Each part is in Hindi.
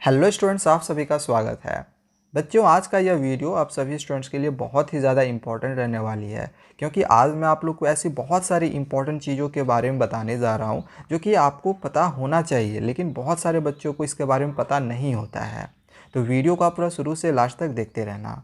हेलो स्टूडेंट्स, आप सभी का स्वागत है। बच्चों, आज का यह वीडियो आप सभी स्टूडेंट्स के लिए बहुत ही ज़्यादा इम्पोर्टेंट रहने वाली है, क्योंकि आज मैं आप लोग को ऐसी बहुत सारी इम्पोर्टेंट चीज़ों के बारे में बताने जा रहा हूं जो कि आपको पता होना चाहिए, लेकिन बहुत सारे बच्चों को इसके बारे में पता नहीं होता है। तो वीडियो को आप पूरा शुरू से लास्ट तक देखते रहना।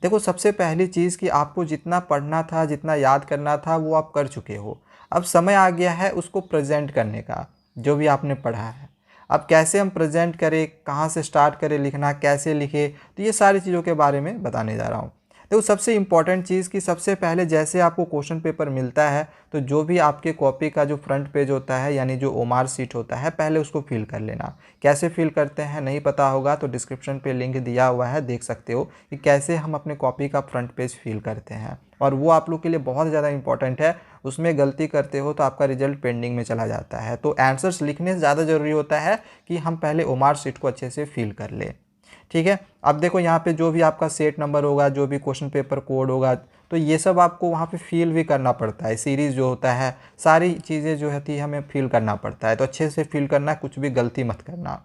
देखो, सबसे पहली चीज़ कि आपको जितना पढ़ना था, जितना याद करना था, वो आप कर चुके हो। अब समय आ गया है उसको प्रेजेंट करने का, जो भी आपने पढ़ा है। अब कैसे हम प्रेजेंट करें, कहाँ से स्टार्ट करें लिखना, कैसे लिखें, तो ये सारी चीज़ों के बारे में बताने जा रहा हूँ। देखो, सबसे इम्पॉर्टेंट चीज़ कि सबसे पहले जैसे आपको क्वेश्चन पेपर मिलता है, तो जो भी आपके कॉपी का जो फ्रंट पेज होता है, यानी जो ओमार सीट होता है, पहले उसको फिल कर लेना। कैसे फिल करते हैं नहीं पता होगा तो डिस्क्रिप्शन पे लिंक दिया हुआ है, देख सकते हो कि कैसे हम अपने कॉपी का फ्रंट पेज फिल करते हैं। और वो आप लोग के लिए बहुत ज़्यादा इंपॉर्टेंट है। उसमें गलती करते हो तो आपका रिजल्ट पेंडिंग में चला जाता है। तो आंसर्स लिखने से ज़्यादा ज़रूरी होता है कि हम पहले ओमार सीट को अच्छे से फिल कर ले। ठीक है। अब देखो, यहाँ पे जो भी आपका सेट नंबर होगा, जो भी क्वेश्चन पेपर कोड होगा, तो ये सब आपको वहाँ पे फिल भी करना पड़ता है। सीरीज़ जो होता है, सारी चीज़ें जो होती है हमें फिल करना पड़ता है। तो अच्छे से फिल करना, कुछ भी गलती मत करना।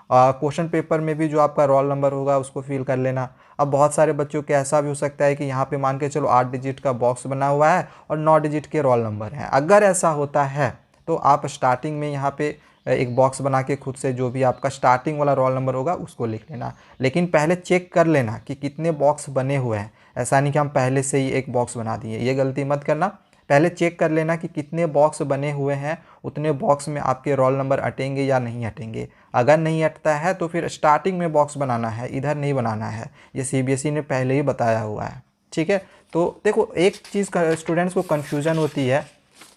क्वेश्चन पेपर में भी जो आपका रोल नंबर होगा उसको फिल कर लेना। अब बहुत सारे बच्चों के ऐसा भी हो सकता है कि यहाँ पे मान के चलो 8 डिजिट का बॉक्स बना हुआ है और 9 डिजिट के रोल नंबर हैं। अगर ऐसा होता है तो आप स्टार्टिंग में यहाँ पे एक बॉक्स बना के खुद से जो भी आपका स्टार्टिंग वाला रोल नंबर होगा उसको लिख लेना। लेकिन पहले चेक कर लेना कि कितने बॉक्स बने हुए हैं। ऐसा नहीं कि हम पहले से ही एक बॉक्स बना दिए, ये गलती मत करना। पहले चेक कर लेना कि कितने बॉक्स बने हुए हैं, उतने बॉक्स में आपके रोल नंबर अटेंगे या नहीं अटेंगे। अगर नहीं अटता है तो फिर स्टार्टिंग में बॉक्स बनाना है, इधर नहीं बनाना है। ये सीबीएसई ने पहले ही बताया हुआ है। ठीक है। तो देखो, एक चीज़ स्टूडेंट्स को कन्फ्यूज़न होती है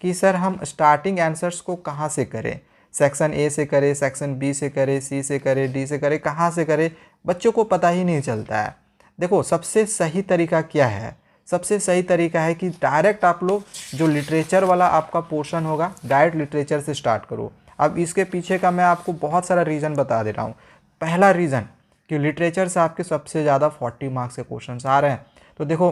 कि सर हम स्टार्टिंग आंसर्स को कहाँ से करें, सेक्शन ए से करें, सेक्शन बी से करें, सी से करें, डी से करें, कहाँ से करें, बच्चों को पता ही नहीं चलता है। देखो, सबसे सही तरीका क्या है? सबसे सही तरीका है कि डायरेक्ट आप लोग जो लिटरेचर वाला आपका पोर्शन होगा, डायरेक्ट लिटरेचर से स्टार्ट करो। अब इसके पीछे का मैं आपको बहुत सारा रीज़न बता दे रहा हूँ। पहला रीज़न कि लिटरेचर से आपके सबसे ज़्यादा 40 मार्क्स के क्वेश्चन आ रहे हैं। तो देखो,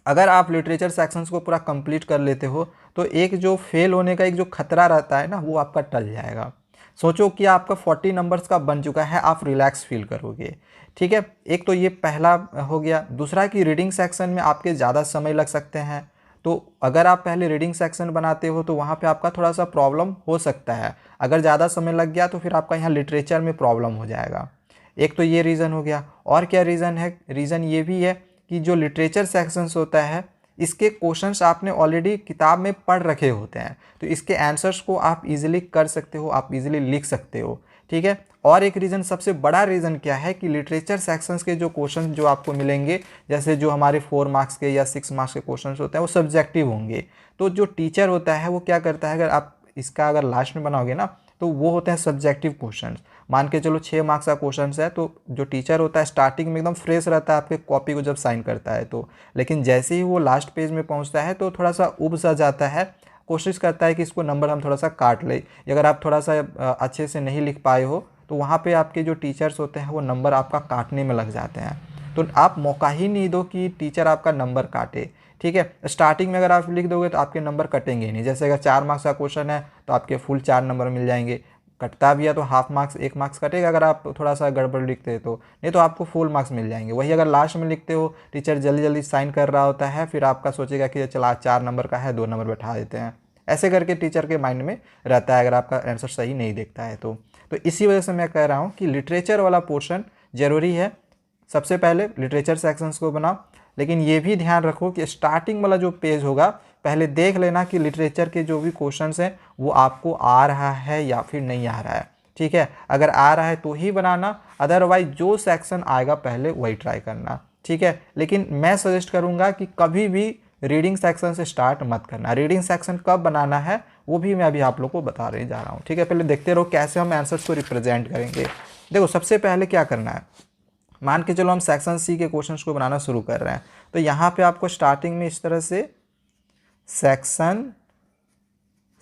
अगर आप लिटरेचर सेक्शंस को पूरा कंप्लीट कर लेते हो तो एक जो फेल होने का एक जो खतरा रहता है ना, वो आपका टल जाएगा। सोचो कि आपका 40 नंबर्स का बन चुका है, आप रिलैक्स फील करोगे। ठीक है। एक तो ये पहला हो गया। दूसरा कि रीडिंग सेक्शन में आपके ज़्यादा समय लग सकते हैं। तो अगर आप पहले रीडिंग सेक्शन बनाते हो तो वहाँ पे आपका थोड़ा सा प्रॉब्लम हो सकता है। अगर ज़्यादा समय लग गया तो फिर आपका यहाँ लिटरेचर में प्रॉब्लम हो जाएगा। एक तो ये रीज़न हो गया। और क्या रीज़न है? रीज़न ये भी है कि जो लिटरेचर सेक्शंस होता है, इसके क्वेश्चंस आपने ऑलरेडी किताब में पढ़ रखे होते हैं, तो इसके आंसर्स को आप इजीली कर सकते हो, आप इजीली लिख सकते हो। ठीक है। और एक रीज़न, सबसे बड़ा रीज़न क्या है कि लिटरेचर सेक्शंस के जो क्वेश्चन जो आपको मिलेंगे, जैसे जो हमारे 4 मार्क्स के या 6 मार्क्स के क्वेश्चन होते हैं, वो सब्जेक्टिव होंगे। तो जो टीचर होता है वो क्या करता है, अगर आप इसका अगर लास्ट में बनाओगे ना, तो वो होते हैं सब्जेक्टिव क्वेश्चन। मान के चलो 6 मार्क्स का क्वेश्चन है, तो जो टीचर होता है स्टार्टिंग में एकदम फ्रेश रहता है आपके कॉपी को जब साइन करता है तो, लेकिन जैसे ही वो लास्ट पेज में पहुंचता है तो थोड़ा सा उब सा जाता है, कोशिश करता है कि इसको नंबर हम थोड़ा सा काट ले। अगर आप थोड़ा सा अच्छे से नहीं लिख पाए हो तो वहाँ पे आपके जो टीचर्स होते हैं वो नंबर आपका काटने में लग जाते हैं। तो आप मौका ही नहीं दो कि टीचर आपका नंबर काटे। ठीक है। स्टार्टिंग में अगर आप लिख दोगे तो आपके नंबर कटेंगे ही नहीं। जैसे अगर 4 मार्क्स का क्वेश्चन है तो आपके फुल 4 नंबर मिल जाएंगे। कटता भी है तो हाफ मार्क्स, 1 मार्क्स कटेगा अगर आप थोड़ा सा गड़बड़ लिखते हैं तो, नहीं तो आपको फुल मार्क्स मिल जाएंगे। वही अगर लास्ट में लिखते हो, टीचर जल्दी जल्दी साइन कर रहा होता है, फिर आपका सोचेगा कि चला 4 नंबर का है, 2 नंबर बैठा देते हैं। ऐसे करके टीचर के माइंड में रहता है अगर आपका आंसर सही नहीं देखता है तो इसी वजह से मैं कह रहा हूँ कि लिटरेचर वाला पोर्शन ज़रूरी है। सबसे पहले लिटरेचर सेक्शंस को बनाओ, लेकिन ये भी ध्यान रखो कि स्टार्टिंग वाला जो पेज होगा, पहले देख लेना कि लिटरेचर के जो भी क्वेश्चंस हैं वो आपको आ रहा है या फिर नहीं आ रहा है। ठीक है। अगर आ रहा है तो ही बनाना, अदरवाइज जो सेक्शन आएगा पहले वही ट्राई करना। ठीक है। लेकिन मैं सजेस्ट करूँगा कि कभी भी रीडिंग सेक्शन से स्टार्ट मत करना। रीडिंग सेक्शन कब बनाना है वो भी मैं अभी आप लोग को बता रहे जा रहा हूँ। ठीक है। पहले देखते रहो कैसे हम आंसर्स को रिप्रेजेंट करेंगे। देखो, सबसे पहले क्या करना है, मान के चलो हम सेक्शन सी के क्वेश्चंस को बनाना शुरू कर रहे हैं, तो यहाँ पे आपको स्टार्टिंग में इस तरह से सेक्शन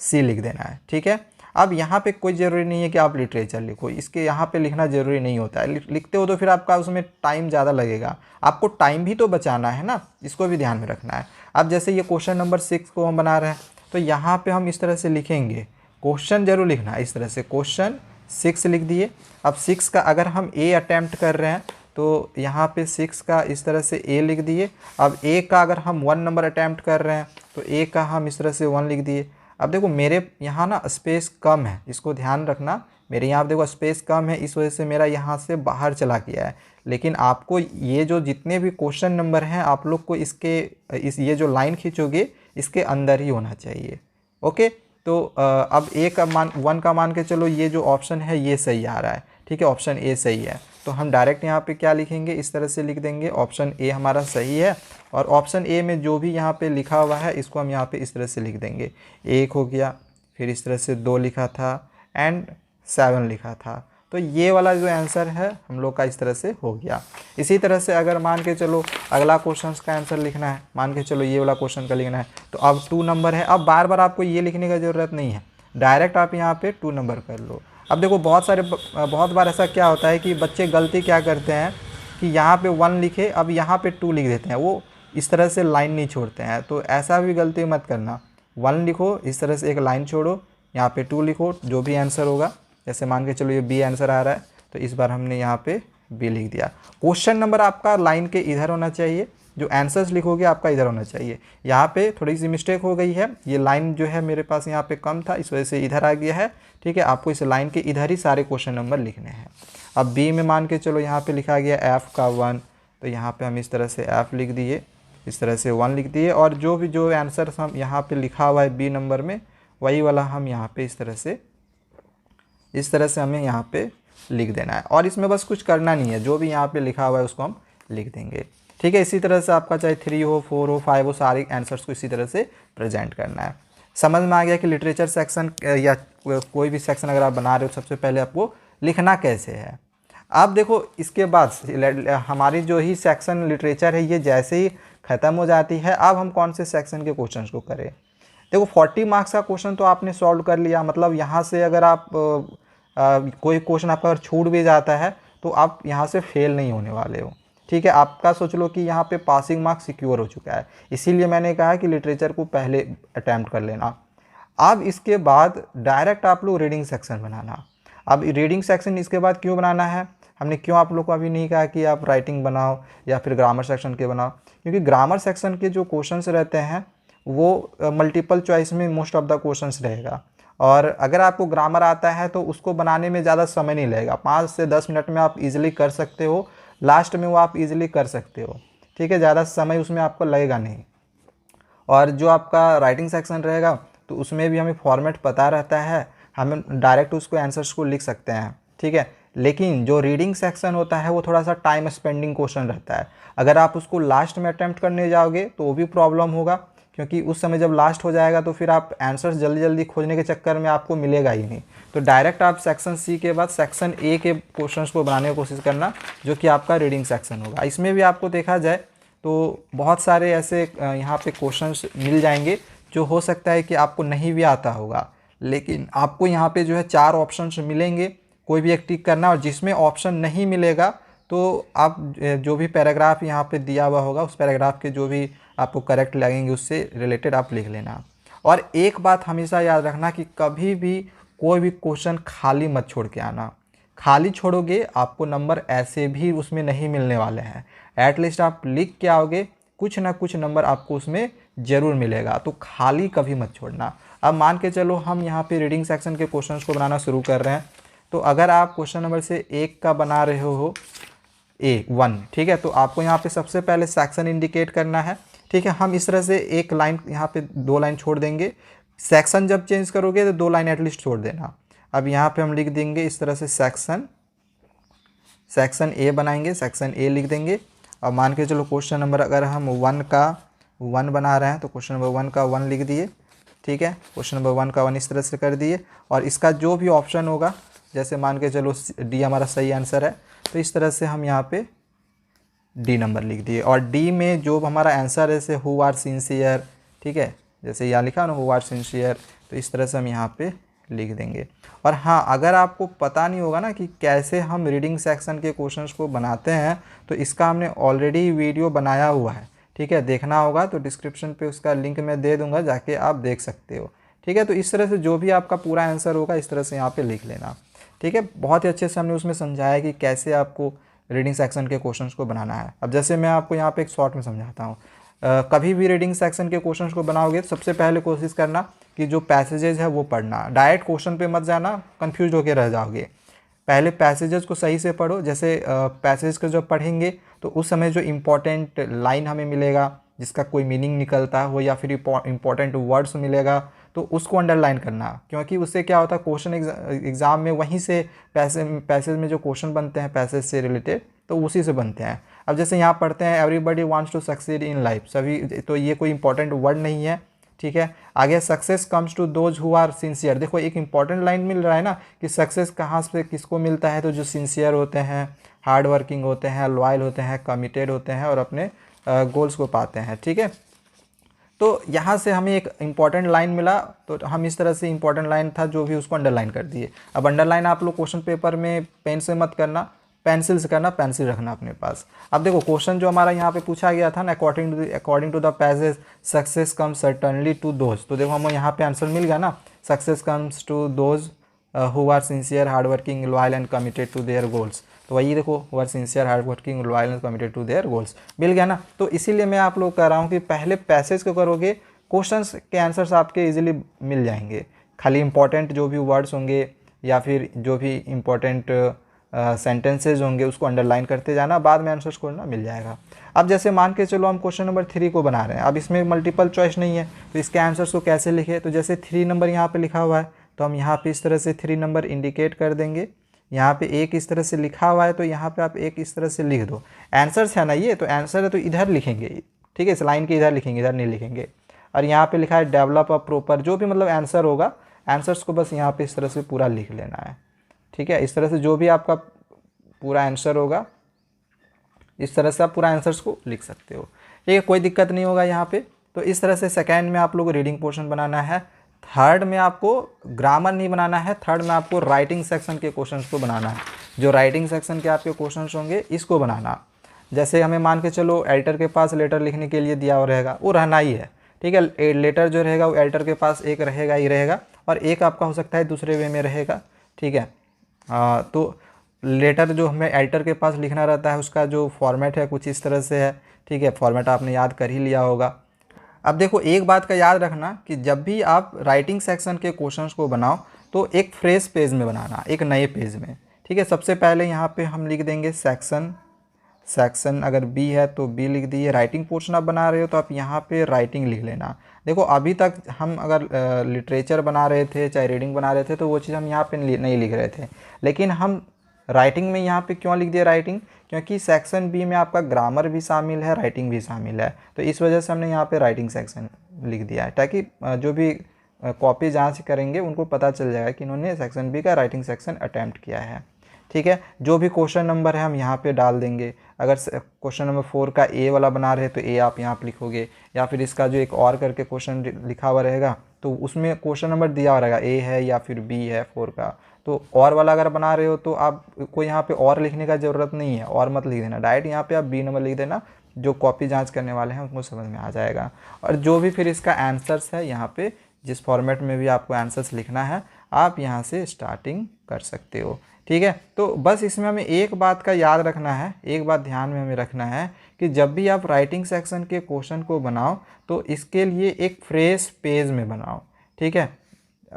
सी लिख देना है। ठीक है। अब यहाँ पे कोई ज़रूरी नहीं है कि आप लिटरेचर लिखो, इसके यहाँ पे लिखना ज़रूरी नहीं होता है। लिखते हो तो फिर आपका उसमें टाइम ज़्यादा लगेगा, आपको टाइम भी तो बचाना है ना, इसको भी ध्यान में रखना है। अब जैसे ये क्वेश्चन नंबर 6 को हम बना रहे हैं, तो यहाँ पे हम इस तरह से लिखेंगे, क्वेश्चन जरूर लिखना है इस तरह से, क्वेश्चन 6 लिख दिए। अब 6 का अगर हम ए अटैम्प्ट कर रहे हैं तो यहाँ पे 6 का इस तरह से ए लिख दिए। अब ए का अगर हम 1 नंबर अटैम्प्ट कर रहे हैं तो ए का हम इस तरह से 1 लिख दिए। अब देखो मेरे यहाँ ना स्पेस कम है, इसको ध्यान रखना, मेरे यहाँ देखो स्पेस कम है, इस वजह से मेरा यहाँ से बाहर चला गया है। लेकिन आपको ये जो जितने भी क्वेश्चन नंबर हैं आप लोग को ये जो लाइन खींचोगे इसके अंदर ही होना चाहिए। ओके, तो अब ए का मान 1 का मान के चलो ये जो ऑप्शन है ये सही आ रहा है, ठीक है, ऑप्शन ए सही है। तो हम डायरेक्ट यहाँ पे क्या लिखेंगे, इस तरह से लिख देंगे ऑप्शन ए हमारा सही है। और ऑप्शन ए में जो भी यहाँ पे लिखा हुआ है इसको हम यहाँ पे इस तरह से लिख देंगे। 1 हो गया, फिर इस तरह से 2 लिखा था एंड 7 लिखा था। तो ये वाला जो आंसर है हम लोग का इस तरह से हो गया। इसी तरह से अगर मान के चलो अगला क्वेश्चन का आंसर लिखना है, मान के चलो ये वाला क्वेश्चन का लिखना है, तो अब 2 नंबर है। अब बार बार आपको ये लिखने की ज़रूरत नहीं है, डायरेक्ट आप यहाँ पे 2 नंबर कर लो। अब देखो बहुत बार ऐसा क्या होता है कि बच्चे गलती क्या करते हैं कि यहाँ पे 1 लिखे, अब यहाँ पे 2 लिख देते हैं, वो इस तरह से लाइन नहीं छोड़ते हैं। तो ऐसा भी गलती मत करना, 1 लिखो, इस तरह से एक लाइन छोड़ो, यहाँ पे 2 लिखो, जो भी आंसर होगा। जैसे मान के चलो ये बी आंसर आ रहा है तो इस बार हमने यहाँ पे बी लिख दिया। क्वेश्चन नंबर आपका लाइन के इधर होना चाहिए, जो आंसर्स लिखोगे आपका इधर होना चाहिए। यहाँ पे थोड़ी सी मिस्टेक हो गई है, ये लाइन जो है मेरे पास यहाँ पे कम था, इस वजह से इधर आ गया है, ठीक है। आपको इस लाइन के इधर ही सारे क्वेश्चन नंबर लिखने हैं। अब बी में मान के चलो यहाँ पे लिखा गया एफ़ का 1, तो यहाँ पे हम इस तरह से एफ़ लिख दिए, इस तरह से 1 लिख दिए। और जो आंसर हम यहाँ पे लिखा हुआ है बी नंबर में वही वाला हम यहाँ पे इस तरह से हमें यहाँ पे लिख देना है। और इसमें बस कुछ करना नहीं है, जो भी यहाँ पे लिखा हुआ है उसको हम लिख देंगे, ठीक है। इसी तरह से आपका चाहे 3 हो, 4 हो, 5 हो, सारे आंसर्स को इसी तरह से प्रेजेंट करना है। समझ में आ गया कि लिटरेचर सेक्शन या कोई भी सेक्शन अगर आप बना रहे हो सबसे पहले आपको लिखना कैसे है। अब देखो इसके बाद हमारी जो ही सेक्शन लिटरेचर है ये जैसे ही ख़त्म हो जाती है, अब हम कौन से सेक्शन के क्वेश्चन को करें। देखो 40 मार्क्स का क्वेश्चन तो आपने सॉल्व कर लिया, मतलब यहाँ से अगर आप कोई क्वेश्चन आपका अगर छूट भी जाता है तो आप यहाँ से फेल नहीं होने वाले हो, ठीक है। आपका सोच लो कि यहाँ पे पासिंग मार्क्स सिक्योर हो चुका है, इसीलिए मैंने कहा कि लिटरेचर को पहले अटैम्प्ट कर लेना। अब इसके बाद डायरेक्ट आप लोग रीडिंग सेक्शन बनाना। अब रीडिंग सेक्शन इसके बाद क्यों बनाना है, हमने क्यों आप लोग को अभी नहीं कहा कि आप राइटिंग बनाओ या फिर ग्रामर सेक्शन के बनाओ, क्योंकि ग्रामर सेक्शन के जो क्वेश्चंस रहते हैं वो मल्टीपल चॉइस में मोस्ट ऑफ द क्वेश्चंस रहेगा। और अगर आपको ग्रामर आता है तो उसको बनाने में ज़्यादा समय नहीं लगेगा, 5 से 10 मिनट में आप इजीली कर सकते हो, लास्ट में वो आप इजीली कर सकते हो, ठीक है। ज़्यादा समय उसमें आपको लगेगा नहीं। और जो आपका राइटिंग सेक्शन रहेगा तो उसमें भी हमें फॉर्मेट पता रहता है, हम डायरेक्ट उसको आंसर्स को लिख सकते हैं, ठीक है। लेकिन जो रीडिंग सेक्शन होता है वो थोड़ा सा टाइम स्पेंडिंग क्वेश्चन रहता है। अगर आप उसको लास्ट में अटैम्प्ट करने जाओगे तो वो भी प्रॉब्लम होगा, क्योंकि उस समय जब लास्ट हो जाएगा तो फिर आप आंसर्स जल्दी जल्दी खोजने के चक्कर में आपको मिलेगा ही नहीं। तो डायरेक्ट आप सेक्शन सी के बाद सेक्शन ए के क्वेश्चंस को बनाने की कोशिश करना, जो कि आपका रीडिंग सेक्शन होगा। इसमें भी आपको देखा जाए तो बहुत सारे ऐसे यहाँ पे क्वेश्चंस मिल जाएंगे जो हो सकता है कि आपको नहीं भी आता होगा, लेकिन आपको यहाँ पे जो है 4 ऑप्शंस मिलेंगे, कोई भी एक टिक करना। और जिसमें ऑप्शन नहीं मिलेगा तो आप जो भी पैराग्राफ यहाँ पे दिया हुआ होगा उस पैराग्राफ के जो भी आपको करेक्ट लगेंगे उससे रिलेटेड आप लिख लेना। और एक बात हमेशा याद रखना कि कभी भी कोई भी क्वेश्चन खाली मत छोड़ के आना। खाली छोड़ोगे आपको नंबर ऐसे भी उसमें नहीं मिलने वाले हैं, एटलीस्ट आप लिख के आओगे, कुछ ना कुछ नंबर आपको उसमें ज़रूर मिलेगा। तो खाली कभी मत छोड़ना। अब मान के चलो हम यहाँ पे रीडिंग सेक्शन के क्वेश्चंस को बनाना शुरू कर रहे हैं, तो अगर आप क्वेश्चन नंबर से 1 का बना रहे हो A1, ठीक है, तो आपको यहाँ पे सबसे पहले सेक्शन इंडिकेट करना है, ठीक है। हम इस तरह से एक लाइन यहाँ पे 2 लाइन छोड़ देंगे, सेक्शन जब चेंज करोगे तो 2 लाइन एटलीस्ट छोड़ देना। अब यहाँ पे हम लिख देंगे इस तरह से सेक्शन ए बनाएंगे, सेक्शन ए लिख देंगे। अब मान के चलो क्वेश्चन नंबर अगर हम 1 का 1 बना रहे हैं तो क्वेश्चन नंबर 1 का 1 लिख दिए, ठीक है। क्वेश्चन नंबर 1 का 1 इस तरह से कर दिए। और इसका जो भी ऑप्शन होगा, जैसे मान के चलो डी हमारा सही आंसर है, तो इस तरह से हम यहाँ पे डी नंबर लिख दिए। और डी में जो हमारा आंसर है जैसे हु आर सिंसियर, ठीक है, जैसे यहाँ लिखा ना हु आर सिंसियर, तो इस तरह से हम यहाँ पे लिख देंगे। और हाँ, अगर आपको पता नहीं होगा ना कि कैसे हम रीडिंग सेक्शन के क्वेश्चंस को बनाते हैं, तो इसका हमने ऑलरेडी वीडियो बनाया हुआ है, ठीक है। देखना होगा तो डिस्क्रिप्शन पे उसका लिंक मैं दे दूँगा, जाके आप देख सकते हो, ठीक है। तो इस तरह से जो भी आपका पूरा आंसर होगा इस तरह से यहाँ पे लिख लेना, ठीक है। बहुत ही अच्छे से हमने उसमें समझाया कि कैसे आपको रीडिंग सेक्शन के क्वेश्चंस को बनाना है। अब जैसे मैं आपको यहाँ पे एक शॉर्ट में समझाता हूँ। कभी भी रीडिंग सेक्शन के क्वेश्चंस को बनाओगे तो सबसे पहले कोशिश करना कि जो पैसेजेस है वो पढ़ना, डायरेक्ट क्वेश्चन पे मत जाना, कंफ्यूज होकर रह जाओगे। पहले पैसेजेस को सही से पढ़ो। जैसे पैसेज को जब पढ़ेंगे तो उस समय जो इम्पोर्टेंट लाइन हमें मिलेगा जिसका कोई मीनिंग निकलता हो या फिर इम्पोर्टेंट वर्ड्स मिलेगा तो उसको अंडरलाइन करना, क्योंकि उससे क्या होता है क्वेश्चन एग्ज़ाम में वहीं से पैसेज में जो क्वेश्चन बनते हैं पैसेज से रिलेटेड तो उसी से बनते हैं। अब जैसे यहाँ पढ़ते हैं everybody wants to succeed in life, सभी, तो ये कोई इंपॉर्टेंट वर्ड नहीं है, ठीक है। आगे success comes to those who are sincere, देखो एक इंपॉर्टेंट लाइन मिल रहा है ना कि सक्सेस कहाँ से किसको मिलता है, तो जो सिंसियर होते हैं, हार्ड वर्किंग होते हैं, लॉयल होते हैं, कमिटेड होते हैं और अपने गोल्स को पाते हैं, ठीक है। तो यहाँ से हमें एक इम्पॉर्टेंट लाइन मिला तो हम इस तरह से इम्पॉर्टेंट लाइन था जो भी उसको अंडरलाइन कर दिए। अब अंडरलाइन आप लोग क्वेश्चन पेपर में पेन से मत करना, पेंसिल से करना, पेंसिल रखना अपने पास। अब देखो क्वेश्चन जो हमारा यहाँ पे पूछा गया था ना, according to the passage success comes certainly to those, तो देखो हमें यहाँ पे आंसर मिल गया ना, success comes to those who are sincere, hard working, loyal and committed to their goals, तो वही देखो who are sincere, hard working, loyal and committed to their goals मिल गया ना। तो इसीलिए मैं आप लोग कह रहा हूँ कि पहले पैसेज को करोगे, क्वेश्चंस के आंसर्स आपके इजीली मिल जाएंगे। खाली इंपॉर्टेंट जो भी वर्ड्स होंगे या फिर जो भी इम्पोर्टेंट सेंटेंसेज होंगे उसको अंडरलाइन करते जाना, बाद में आंसर्स खोजना मिल जाएगा। अब जैसे मान के चलो हम क्वेश्चन नंबर 3 को बना रहे हैं, अब इसमें मल्टीपल चॉइस नहीं है तो इसके आंसर्स को कैसे लिखे, तो जैसे 3 नंबर यहाँ पे लिखा हुआ है तो हम यहाँ पे इस तरह से 3 नंबर इंडिकेट कर देंगे। यहाँ पे एक इस तरह से लिखा हुआ है तो यहाँ पे आप एक इस तरह से लिख दो। आंसर्स है ना, ये तो आंसर है तो इधर लिखेंगे, ठीक है, इस लाइन के इधर लिखेंगे, इधर नहीं लिखेंगे। और यहाँ पे लिखा है डेवलप अ प्रॉपर, जो भी मतलब आंसर होगा, आंसर्स को बस यहाँ पे इस तरह से पूरा लिख लेना है, ठीक है। इस तरह से जो भी आपका पूरा आंसर होगा इस तरह से आप पूरा आंसर्स को लिख सकते हो, ठीक है, कोई दिक्कत नहीं होगा यहाँ पे। तो इस तरह से सेकेंड में आप लोग को रीडिंग पोर्शन बनाना है। थर्ड में आपको ग्रामर नहीं बनाना है, थर्ड में आपको राइटिंग सेक्शन के क्वेश्चंस को बनाना है। जो राइटिंग सेक्शन के आपके क्वेश्चंस होंगे इसको बनाना। जैसे हमें मान के चलो एडिटर के पास लेटर लिखने के लिए दिया हुआ रहेगा, वो रहना ही है, ठीक है। लेटर जो रहेगा वो एडिटर के पास एक रहेगा ही रहेगा और एक आपका हो सकता है दूसरे वे में रहेगा, ठीक है। तो लेटर जो हमें एडिटर के पास लिखना रहता है उसका जो फॉर्मेट है कुछ इस तरह से है, ठीक है। फॉर्मेट आपने याद कर ही लिया होगा। अब देखो एक बात का याद रखना कि जब भी आप राइटिंग सेक्शन के क्वेश्चंस को बनाओ तो एक फ्रेश पेज में बनाना, एक नए पेज में, ठीक है। सबसे पहले यहाँ पे हम लिख देंगे सेक्शन, सेक्शन अगर बी है तो बी लिख दिए। राइटिंग पोर्शन आप बना रहे हो तो आप यहाँ पे राइटिंग लिख लेना। देखो अभी तक हम अगर लिटरेचर बना रहे थे चाहे रीडिंग बना रहे थे तो वो चीज़ हम यहाँ पे नहीं लिख रहे थे, लेकिन हम राइटिंग में यहाँ पे क्यों लिख दिया राइटिंग, क्योंकि सेक्शन बी में आपका ग्रामर भी शामिल है, राइटिंग भी शामिल है, तो इस वजह से हमने यहाँ पे राइटिंग सेक्शन लिख दिया है, ताकि जो भी कॉपी जांच करेंगे उनको पता चल जाएगा कि इन्होंने सेक्शन बी का राइटिंग सेक्शन अटैम्प्ट किया है, ठीक है। जो भी क्वेश्चन नंबर है हम यहाँ पे डाल देंगे। अगर क्वेश्चन नंबर 4 का ए वाला बना रहे तो ए आप यहाँ पे लिखोगे, या फिर इसका जो एक और करके क्वेश्चन लिखा हुआ रहेगा तो उसमें क्वेश्चन नंबर दिया हुआ रहेगा ए है या फिर बी है 4 का, तो और वाला अगर बना रहे हो तो आपको यहाँ पे और लिखने का ज़रूरत नहीं है, और मत लिख देना, डायरेक्ट यहाँ पे आप बी नंबर लिख देना, जो कॉपी जांच करने वाले हैं उनको समझ में आ जाएगा। और जो भी फिर इसका आंसर्स है यहाँ पे जिस फॉर्मेट में भी आपको आंसर्स लिखना है आप यहाँ से स्टार्टिंग कर सकते हो, ठीक है। तो बस इसमें हमें एक बात का याद रखना है, एक बात ध्यान में हमें रखना है कि जब भी आप राइटिंग सेक्शन के क्वेश्चन को बनाओ तो इसके लिए एक फ्रेश पेज में बनाओ, ठीक है।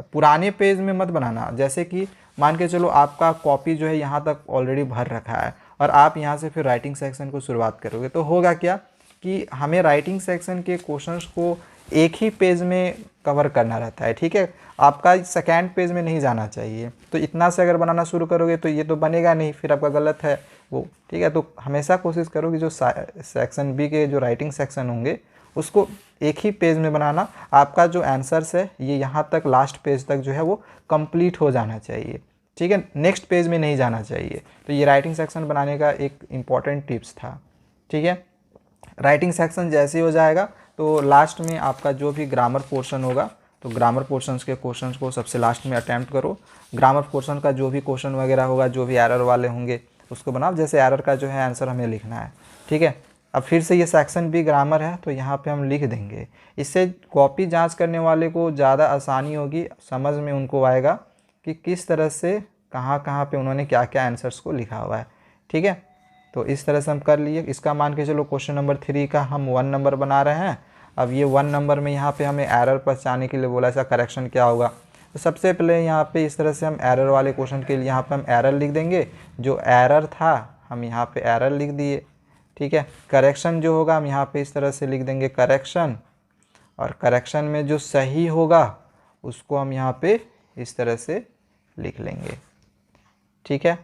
पुराने पेज में मत बनाना। जैसे कि मान के चलो आपका कॉपी जो है यहाँ तक ऑलरेडी भर रखा है और आप यहाँ से फिर राइटिंग सेक्शन को शुरुआत करोगे तो होगा क्या कि हमें राइटिंग सेक्शन के क्वेश्चंस को एक ही पेज में कवर करना रहता है, ठीक है। आपका सेकेंड पेज में नहीं जाना चाहिए, तो इतना से अगर बनाना शुरू करोगे तो ये तो बनेगा नहीं, फिर आपका गलत है वो, ठीक है। तो हमेशा कोशिश करो कि जो सेक्शन बी के जो राइटिंग सेक्शन होंगे उसको एक ही पेज में बनाना। आपका जो आंसर्स है ये यहाँ तक लास्ट पेज तक जो है वो कंप्लीट हो जाना चाहिए, ठीक है, नेक्स्ट पेज में नहीं जाना चाहिए। तो ये राइटिंग सेक्शन बनाने का एक इम्पॉर्टेंट टिप्स था, ठीक है। राइटिंग सेक्शन जैसे ही हो जाएगा तो लास्ट में आपका जो भी ग्रामर पोर्शन होगा तो ग्रामर पोर्शंस के क्वेश्चंस को सबसे लास्ट में अटैम्प्ट करो। ग्रामर पोर्शन का जो भी क्वेश्चन वगैरह होगा, जो भी एरर वाले होंगे उसको बनाओ। जैसे एरर का जो है आंसर हमें लिखना है, ठीक है। अब फिर से ये सेक्शन भी ग्रामर है तो यहाँ पे हम लिख देंगे। इससे कॉपी जांच करने वाले को ज़्यादा आसानी होगी, समझ में उनको आएगा कि किस तरह से कहाँ कहाँ पे उन्होंने क्या क्या आंसर्स को लिखा हुआ है। ठीक है, तो इस तरह से हम कर लिए। इसका मान के चलो क्वेश्चन नंबर 3 का हम 1 नंबर बना रहे हैं। अब ये 1 नंबर में यहाँ पे हमें एरर पहचानने के लिए बोला, इसका करेक्शन क्या होगा। तो सबसे पहले यहाँ पे इस तरह से हम एरर वाले क्वेश्चन के लिए यहाँ पे हम एरर लिख देंगे। जो एरर था हम यहाँ पे एरर लिख दिए। ठीक है, करेक्शन जो होगा हम यहाँ पे इस तरह से लिख देंगे करेक्शन, और करेक्शन में जो सही होगा उसको हम यहाँ पे इस तरह से लिख लेंगे। ठीक है,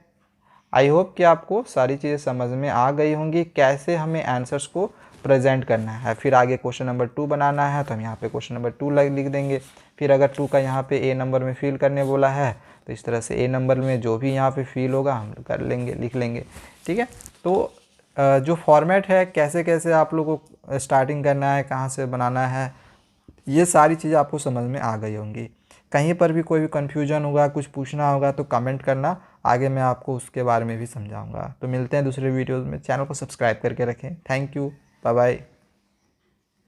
आई होप कि आपको सारी चीज़ें समझ में आ गई होंगी कैसे हमें आंसर्स को प्रेजेंट करना है। फिर आगे क्वेश्चन नंबर 2 बनाना है तो हम यहाँ पे क्वेश्चन नंबर 2 लिख देंगे। फिर अगर 2 का यहाँ पे ए नंबर में फिल करने बोला है तो इस तरह से ए नंबर में जो भी यहाँ पे फिल होगा हम कर लेंगे, लिख लेंगे। ठीक है, तो जो फॉर्मेट है कैसे कैसे आप लोगों को स्टार्टिंग करना है, कहाँ से बनाना है, ये सारी चीज़ें आपको समझ में आ गई होंगी। कहीं पर भी कोई भी कन्फ्यूजन होगा, कुछ पूछना होगा तो कमेंट करना, आगे मैं आपको उसके बारे में भी समझाऊंगा। तो मिलते हैं दूसरे वीडियोज़ में। चैनल को सब्सक्राइब करके रखें। Thank you, bye bye.